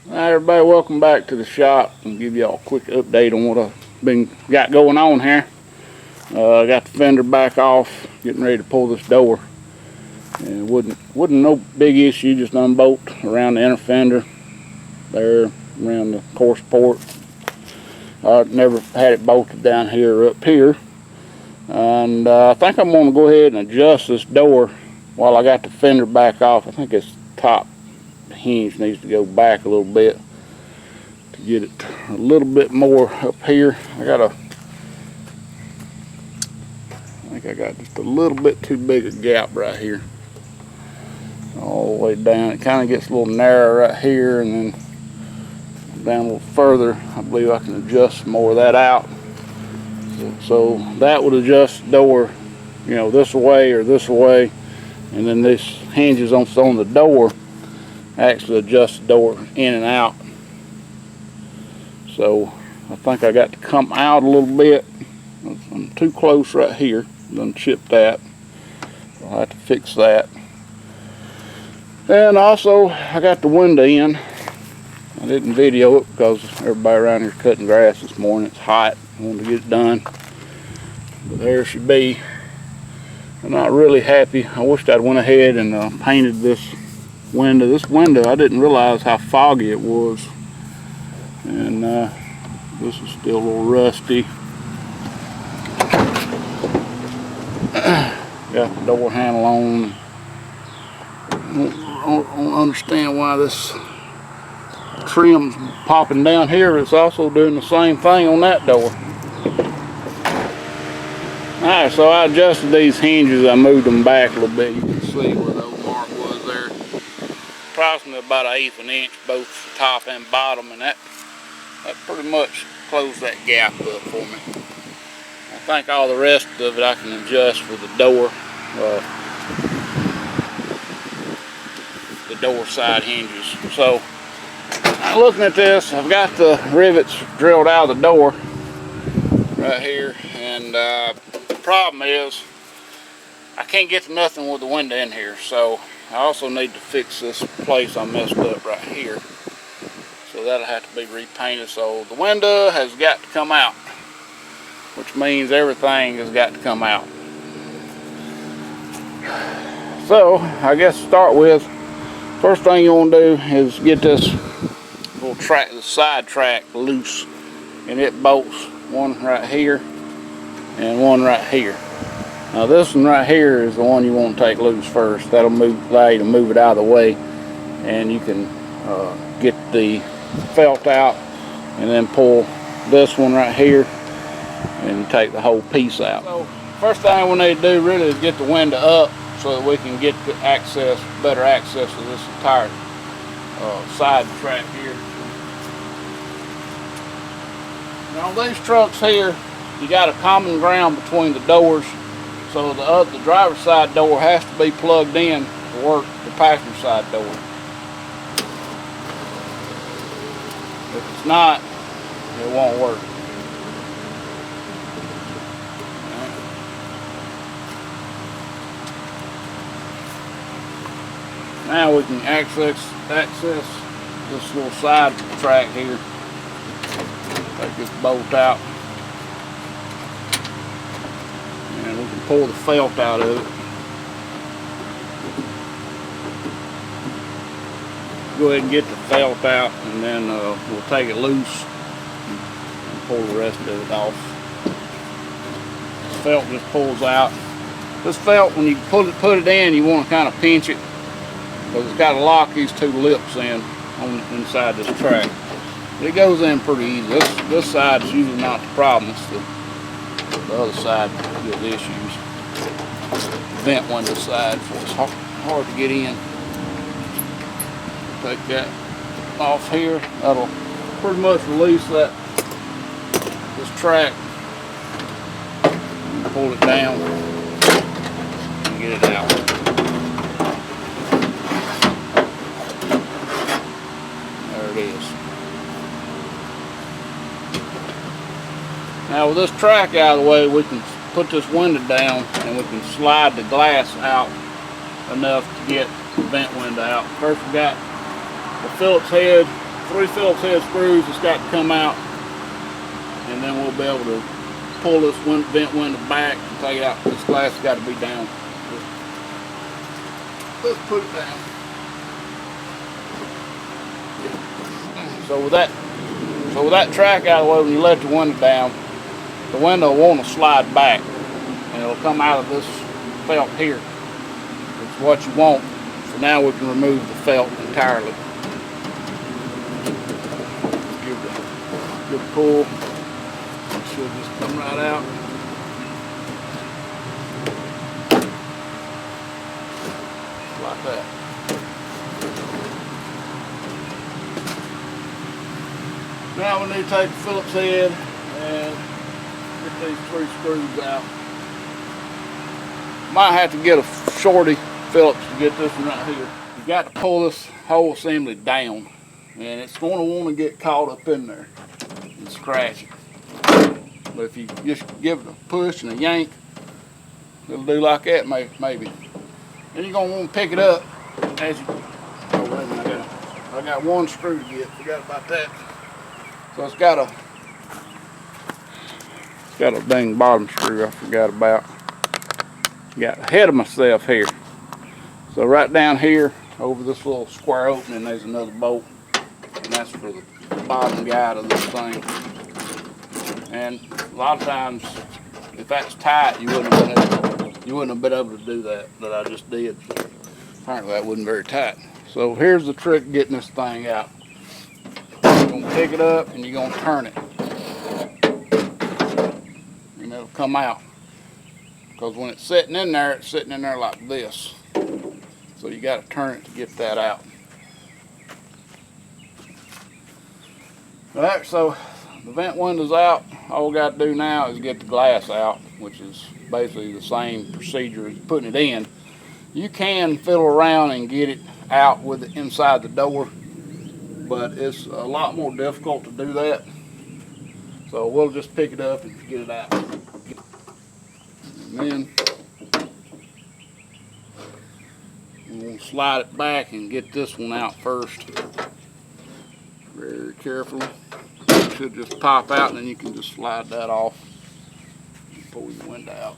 Hi everybody, welcome back to the shop. I'll give y'all a quick update on what I've got going on here. I got the fender back off, getting ready to pull this door. And it wasn't no big issue, just unbolt around the inner fender there, around the core support. I never had it bolted down here or up here. And I think I'm going to go ahead and adjust this door while I got the fender back off. I think this top hinge needs to go back a little bit to get it a little bit more up here. I think I got just a little bit too big a gap right here. All the way down. It kind of gets a little narrow right here, and then down a little further. I believe I can adjust some more of that out. So that would adjust the door, this way or this way, and then this hinges on the door actually adjust the door in and out. So I think I got to come out a little bit. I'm too close right here. I'm gonna chip that. I'll have to fix that. And also I got the window in. I didn't video it because everybody around here cutting grass this morning. It's hot. I wanted to get it done. But there it should be. I'm not really happy. I wished I'd went ahead and painted this window. This window, I didn't realize how foggy it was. And this is still a little rusty. Got the door handle on. I don't understand why this trim's popping down here. It's also doing the same thing on that door. Alright, so I adjusted these hinges. I moved them back a little bit. You can see where the old mark was there. Approximately about 1/8 of an inch, both top and bottom, and that pretty much closed that gap up for me. I think all the rest of it I can adjust with the door side hinges. So looking at this, I've got the rivets drilled out of the door right here, and the problem is I can't get to nothing with the window in here. So I also need to fix this place I messed up right here. So that'll have to be repainted. So the window has got to come out, which means everything has got to come out. So I guess to start with, first thing you want to do is get this little track, the side track, loose, and it bolts one right here and one right here. Now this one right here is the one you want to take loose first. That'll allow you to move it out of the way, and you can get the felt out and then pull this one right here and take the whole piece out. So first thing we need to do really is get the window up so that we can get the better access to this entire side track here. Now on these trucks here, you got a common ground between the doors. So the driver's side door has to be plugged in to work the passenger side door. If it's not, it won't work. Now we can access this little side track here. Take this bolt out. And we can pull the felt out of it. Go ahead and get the felt out, and then we'll take it loose and pull the rest of it off. The felt just pulls out. This felt, when you put it in, you want to kind of pinch it, because it's got to lock these two lips in on inside this track. But it goes in pretty easy. This side is usually not the problem. It's the other side with issues. Vent window side, so it's hard to get in. Take that off here. That'll pretty much release this track. Pull it down and get it out. There it is. Now with this track out of the way, we can put this window down and we can slide the glass out enough to get the vent window out. First we got the Phillips head 3 Phillips head screws that's got to come out, and then we'll be able to pull this vent window back and take it out. This glass has got to be down. Let's put it down. So with that track out of the way, when you let the window down, the window will want to slide back, and it'll come out of this felt here. It's what you want. So now we can remove the felt entirely. Give it a good pull. It should just come right out. Like that. Now we need to take the Phillips head and get these 3 screws out. Might have to get a shorty Phillips to get this one right here. You got to pull this whole assembly down, and it's going to want to get caught up in there and scratch it. But if you just give it a push and a yank, it'll do like that maybe. Then you're going to want to pick it up as you. Oh wait a minute, I got 1 screw to get. Forgot about that. So it's got a dang bottom screw I forgot about. Got ahead of myself here. So right down here over this little square opening there's another bolt, and that's for the bottom guide of this thing. And a lot of times if that's tight you wouldn't have been able to do that I just did. Apparently that wasn't very tight. So here's the trick getting this thing out. You're going to pick it up and you're going to turn it, and it'll come out. Because when it's sitting in there like this. So you got to turn it to get that out. Alright, so the vent window's out. All we got to do now is get the glass out, which is basically the same procedure as putting it in. You can fiddle around and get it out with it inside the door, but it's a lot more difficult to do that. So we'll just pick it up and get it out. And then we'll slide it back and get this one out first. Very carefully. It should just pop out, and then you can just slide that off and pull your window out.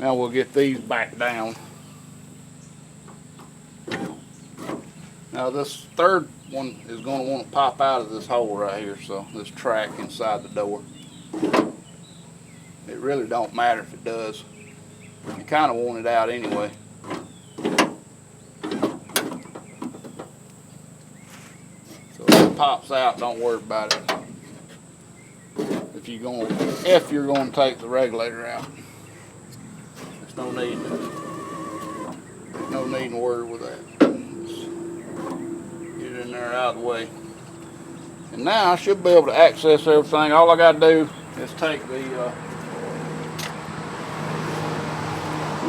Now we'll get these back down. Now this third one is going to want to pop out of this hole right here, so this track inside the door. It really don't matter if it does. You kind of want it out anyway. So if it pops out, don't worry about it. If you're going to take the regulator out, there's no need to worry with that. Just get it in there out of the way. And now I should be able to access everything. All I got to do is take the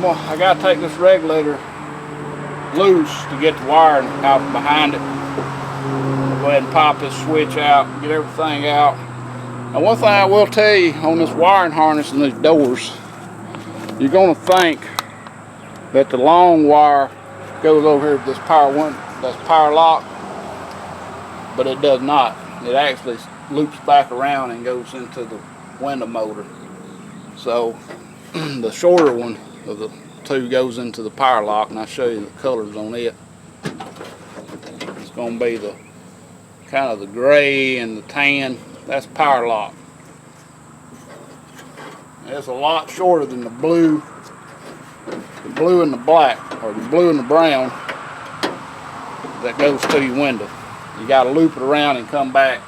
I got to take this regulator loose to get the wiring out behind it. Go ahead and pop this switch out and get everything out. Now one thing I will tell you on this wiring harness and these doors, you're going to think that the long wire goes over here to this power lock, but it does not. It actually loops back around and goes into the window motor. So the shorter one of the two goes into the power lock, and I'll show you the colors on it. It's going to be the kind of the gray and the tan. That's power lock. It's a lot shorter than the blue and the black, or the blue and the brown that goes to your window. You got to loop it around and come back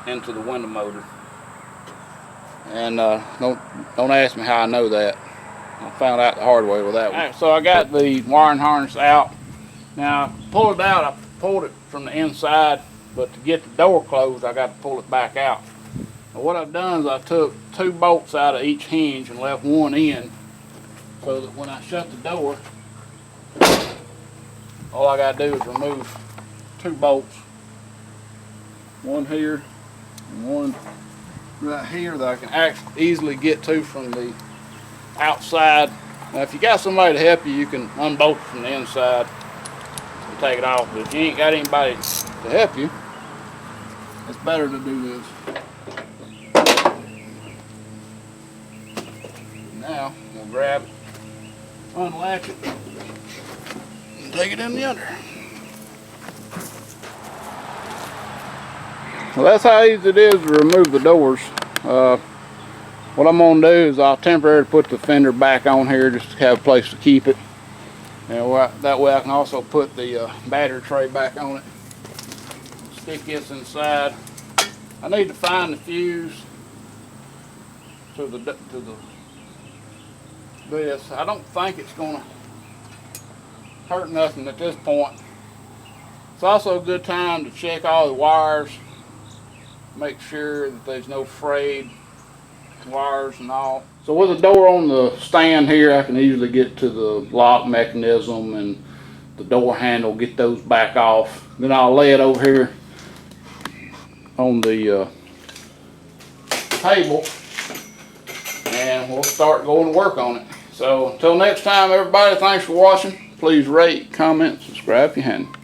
into the window motor. And don't ask me how I know that. I found out the hard way with that one. Alright, so I got the wiring harness out. Now, pull it out. I pulled it from the inside, but to get the door closed, I got to pull it back out. Now, what I've done is I took 2 bolts out of each hinge and left one in, so that when I shut the door, all I got to do is remove 2 bolts. One here and one right here that I can actually easily get to from the outside. Now if you got somebody to help you, you can unbolt it from the inside. to take it off. But if you ain't got anybody to help you, it's better to do this. Now we'll grab it, unlatch it, and take it in the under. Well, that's how easy it is to remove the doors. What I'm going to do is I'll temporarily put the fender back on here just to have a place to keep it. And that way I can also put the battery tray back on it. Stick this inside. I need to find the fuse to this. I don't think it's going to hurt nothing at this point. It's also a good time to check all the wires. Make sure that there's no frayed wires and all. So with the door on the stand here, I can easily get to the lock mechanism and the door handle, get those back off. Then I'll lay it over here on the table and we'll start going to work on it. So until next time, everybody, thanks for watching. Please rate, comment, subscribe if you haven't.